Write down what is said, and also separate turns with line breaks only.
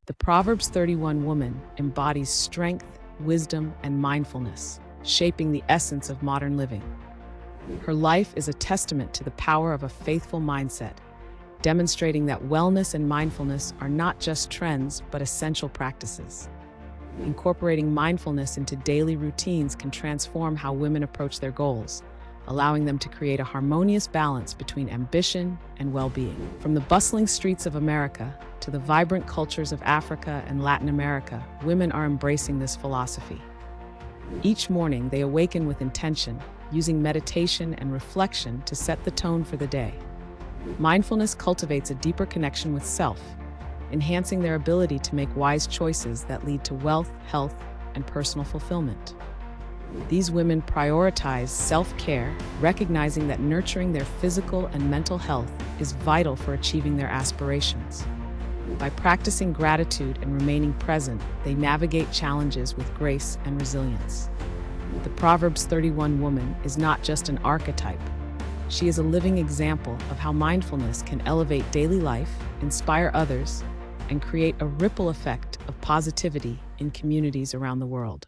The Proverbs 31 woman embodies strength, wisdom, and mindfulness, shaping the essence of modern living. Her life is a testament to the power of a faithful mindset, demonstrating that wellness and mindfulness are not just trends but essential practices. Incorporating mindfulness into daily routines can transform how women approach their goals, allowing them to create a harmonious balance between ambition and well-being. From the bustling streets of America to the vibrant cultures of Africa and Latin America, women are embracing this philosophy. Each morning, they awaken with intention, using meditation and reflection to set the tone for the day. Mindfulness cultivates a deeper connection with self, enhancing their ability to make wise choices that lead to wealth, health, and personal fulfillment. These women prioritize self-care, recognizing that nurturing their physical and mental health is vital for achieving their aspirations. By practicing gratitude and remaining present, they navigate challenges with grace and resilience. The Proverbs 31 woman is not just an archetype. She is a living example of how mindfulness can elevate daily life, inspire others, and create a ripple effect of positivity in communities around the world.